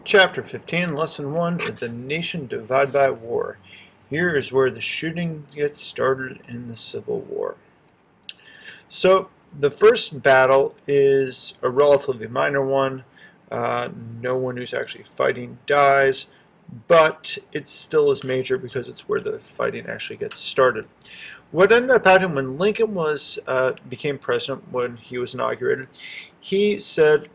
Chapter 15, Lesson 1, The Nation Divided by War. Here is where the shooting gets started in the Civil War. So, the first battle is a relatively minor one. No one who's actually fighting dies, but it still is major because it's where the fighting actually gets started. What ended up happening when Lincoln became president, when he was inaugurated, he said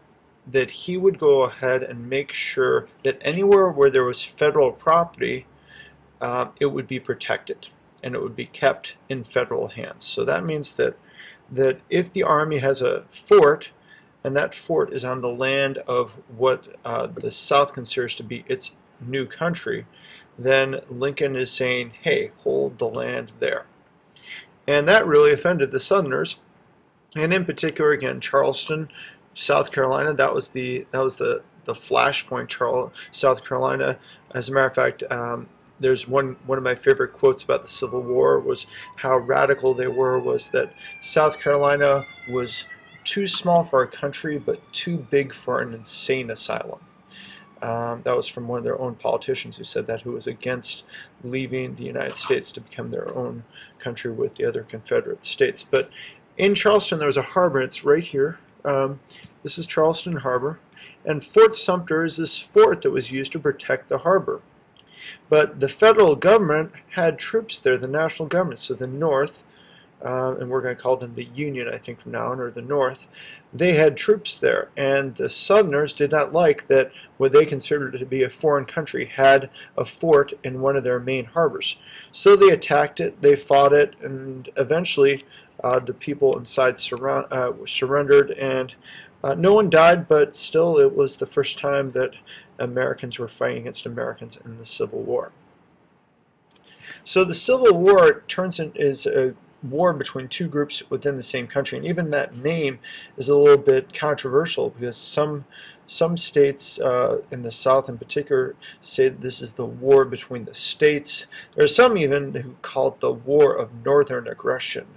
that he would go ahead and make sure that anywhere where there was federal property, it would be protected and it would be kept in federal hands. So that means that if the Army has a fort, and that fort is on the land of what the South considers to be its new country, then Lincoln is saying, hey, hold the land there. And that really offended the Southerners, and in particular, again, Charleston, South Carolina. That was the flashpoint. South Carolina. As a matter of fact, there's one of my favorite quotes about the Civil War was how radical they were. Was that South Carolina was too small for our country, but too big for an insane asylum. That was from one of their own politicians who said that, who was against leaving the United States to become their own country with the other Confederate states. But in Charleston, there was a harbor. It's right here. This is Charleston Harbor, and Fort Sumter is this fort that was used to protect the harbor. But the federal government had troops there, the national government, so the North, and we're going to call them the Union, I think, from now on, or the North, they had troops there, and the Southerners did not like that what they considered to be a foreign country had a fort in one of their main harbors. So they attacked it, they fought it, and eventually the people inside surrendered, and no one died, but still it was the first time that Americans were fighting against Americans in the Civil War. So the Civil War is a war between two groups within the same country, and even that name is a little bit controversial because some states in the South in particular say that this is the war between the states. There are some even who call it the War of Northern Aggression,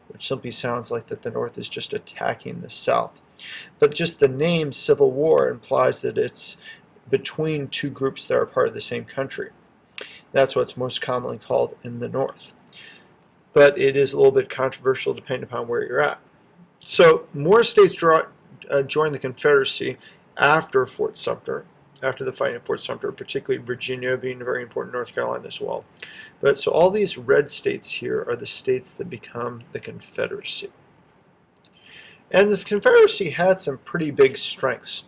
which simply sounds like that the North is just attacking the South. But just the name Civil War implies that it's between two groups that are part of the same country. That's what's most commonly called in the North. But it is a little bit controversial depending upon where you're at. So more states joined the Confederacy after Fort Sumter, after the fighting at Fort Sumter, particularly Virginia being very important, North Carolina as well. But so all these red states here are the states that become the Confederacy. And the Confederacy had some pretty big strengths.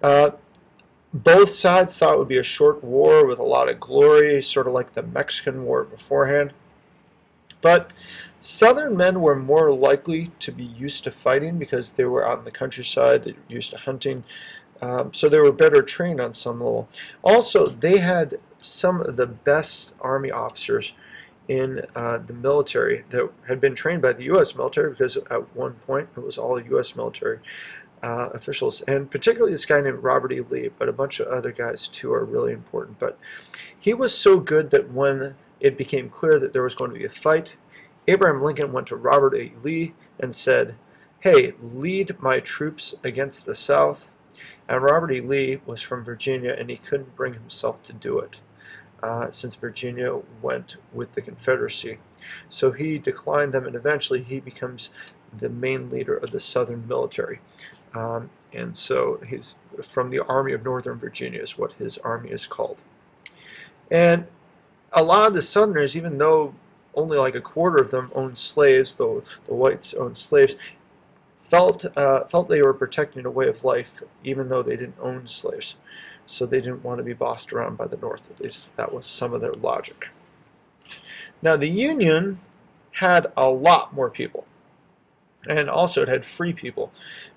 Both sides thought it would be a short war with a lot of glory, sort of like the Mexican War beforehand. But Southern men were more likely to be used to fighting because they were out in the countryside, they were used to hunting, so they were better trained on some level. Also, they had some of the best Army officers in the military that had been trained by the U.S. military, because at one point it was all U.S. military officials, and particularly this guy named Robert E. Lee, but a bunch of other guys too are really important. But he was so good that when it became clear that there was going to be a fight, Abraham Lincoln went to Robert E. Lee and said, hey, lead my troops against the South. And Robert E. Lee was from Virginia, and he couldn't bring himself to do it since Virginia went with the Confederacy. So he declined them, and eventually he becomes the main leader of the Southern military. And so he's from the Army of Northern Virginia is what his army is called. And a lot of the Southerners, even though only like a quarter of them owned slaves, though the whites owned slaves, felt they were protecting a way of life, even though they didn't own slaves. So they didn't want to be bossed around by the North. At least that was some of their logic. Now the Union had a lot more people, and also it had free people,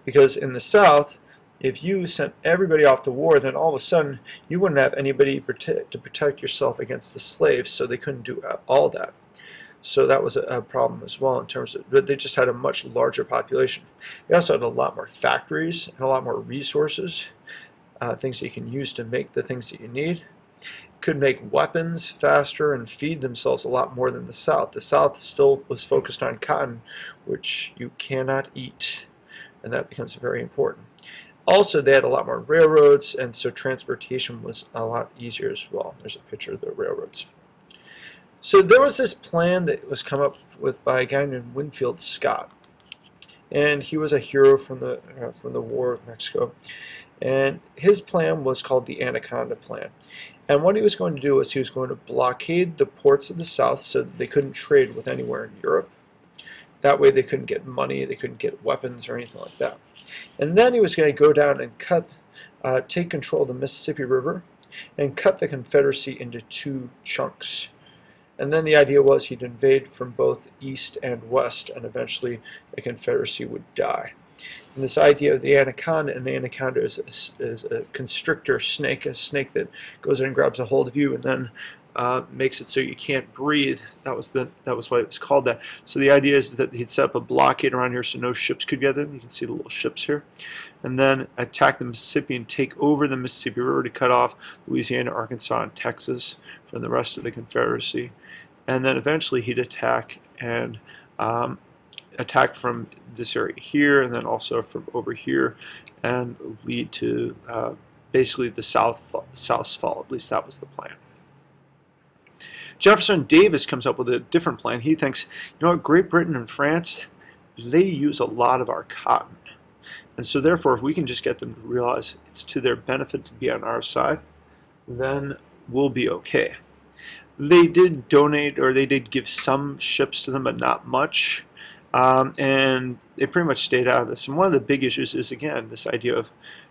because in the South, if you sent everybody off to war, then all of a sudden you wouldn't have anybody to protect yourself against the slaves, so they couldn't do all that. So that was a problem as well in terms of, but they just had a much larger population. They also had a lot more factories and a lot more resources, things that you can use to make the things that you need. Could make weapons faster and feed themselves a lot more than the South. The South still was focused on cotton, which you cannot eat, and that becomes very important. Also, they had a lot more railroads, and so transportation was a lot easier as well. There's a picture of the railroads. So there was this plan that was come up with by a guy named Winfield Scott, and he was a hero from the War of Mexico. And his plan was called the Anaconda Plan. And what he was going to do was he was going to blockade the ports of the South so that they couldn't trade with anywhere in Europe. That way they couldn't get money, they couldn't get weapons or anything like that. And then he was going to go down and take control of the Mississippi River and cut the Confederacy into two chunks. And then the idea was he'd invade from both east and west, and eventually the Confederacy would die. And this idea of the anaconda, and the anaconda is a constrictor snake, a snake that goes in and grabs a hold of you and then makes it so you can't breathe. That was why it was called that. So the idea is that he'd set up a blockade around here so no ships could get in. You can see the little ships here. And then attack the Mississippi and take over the Mississippi River to cut off Louisiana, Arkansas, and Texas from the rest of the Confederacy. And then eventually he'd attack from this area here, and then also from over here, and lead to basically the South's fall. At least that was the plan. Jefferson Davis comes up with a different plan. He thinks, you know what, Great Britain and France, they use a lot of our cotton. And so therefore, if we can just get them to realize it's to their benefit to be on our side, then we'll be okay. They did donate, or they did give some ships to them, but not much. And they pretty much stayed out of this. And one of the big issues is, again, this idea of,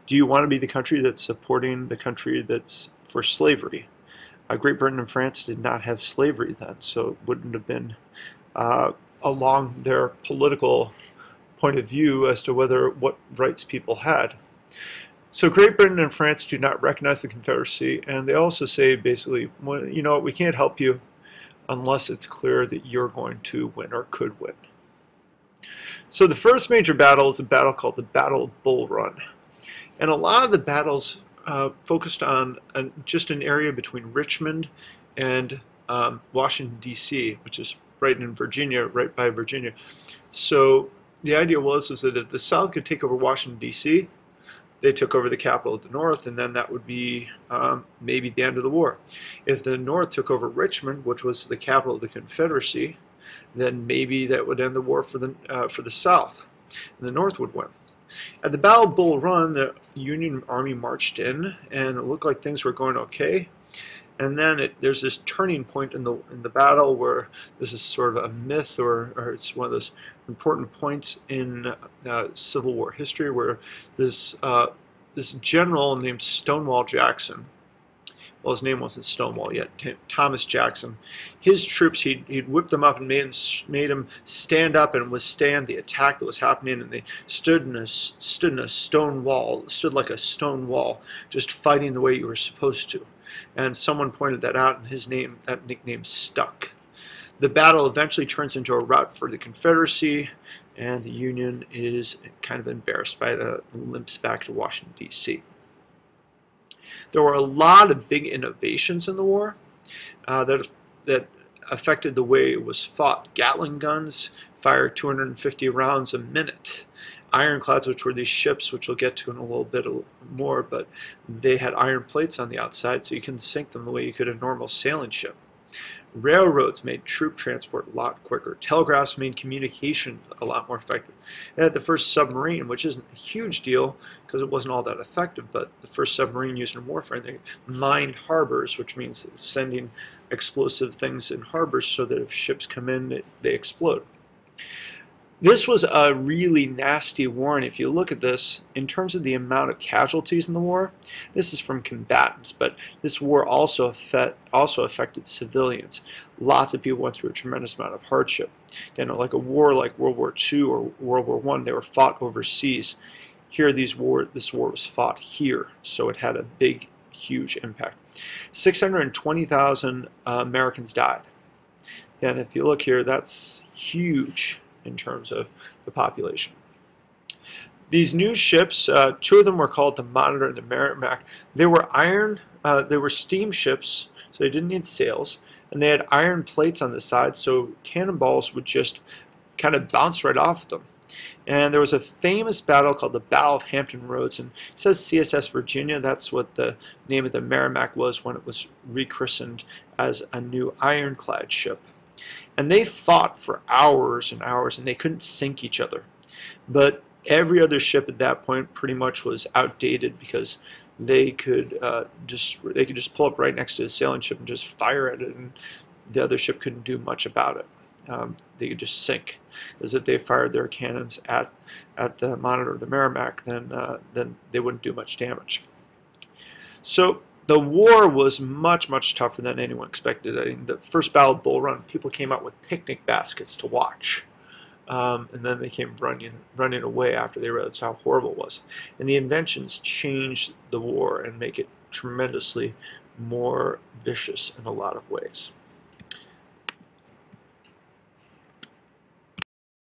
do you want to be the country that's supporting the country that's for slavery? Great Britain and France did not have slavery then, so it wouldn't have been along their political point of view as to what rights people had. So Great Britain and France do not recognize the Confederacy, and they also say basically, well, you know, we can't help you unless it's clear that you're going to win or could win. So the first major battle is a battle called the Battle of Bull Run. And a lot of the battles focused on just an area between Richmond and Washington, D.C., which is right in Virginia, right by Virginia. So the idea was that if the South could take over Washington, D.C., they took over the capital of the North, and then that would be maybe the end of the war. If the North took over Richmond, which was the capital of the Confederacy, then maybe that would end the war for the South, and the North would win. At the Battle of Bull Run, the Union Army marched in, and it looked like things were going okay. And then there's this turning point in the battle where this is sort of a myth, or it's one of those important points in Civil War history, where this general named Stonewall Jackson, well, his name wasn't Stonewall yet, Thomas Jackson, his troops, he'd whipped them up and made them stand up and withstand the attack that was happening, and they stood like a stone wall, just fighting the way you were supposed to. And someone pointed that out, and that nickname stuck. The battle eventually turns into a rout for the Confederacy, and the Union is kind of embarrassed by the limps back to Washington, D.C. There were a lot of big innovations in the war that affected the way it was fought. Gatling guns fired 250 rounds a minute. Ironclads, which were these ships, which we'll get to in a little bit more, but they had iron plates on the outside, so you couldn't sink them the way you could a normal sailing ship. Railroads made troop transport a lot quicker. Telegraphs made communication a lot more effective. They had the first submarine, which isn't a huge deal because it wasn't all that effective, but the first submarine used in warfare. They mined harbors, which means sending explosive things in harbors so that if ships come in, they explode. This was a really nasty war, and if you look at this, in terms of the amount of casualties in the war, this is from combatants, but this war also affected civilians. Lots of people went through a tremendous amount of hardship. You know, like a war like World War II or World War I, they were fought overseas. Here, this war was fought here, so it had a big, huge impact. 620,000 Americans died. And if you look here, that's huge in terms of the population. These new ships, two of them were called the Monitor and the Merrimack. They were they were steam ships, so they didn't need sails, and they had iron plates on the side, so cannonballs would just kind of bounce right off them. And there was a famous battle called the Battle of Hampton Roads, and it says CSS Virginia. That's what the name of the Merrimack was when it was rechristened as a new ironclad ship. And they fought for hours and hours, and they couldn't sink each other. But every other ship at that point pretty much was outdated because they could just pull up right next to the sailing ship and just fire at it, and the other ship couldn't do much about it. They could just sink, because if they fired their cannons at the Monitor, the Merrimack, then they wouldn't do much damage. So the war was much, much tougher than anyone expected. I mean, the first Battle of Bull Run, people came out with picnic baskets to watch. And then they came running away after they realized how horrible it was. And the inventions changed the war and make it tremendously more vicious in a lot of ways.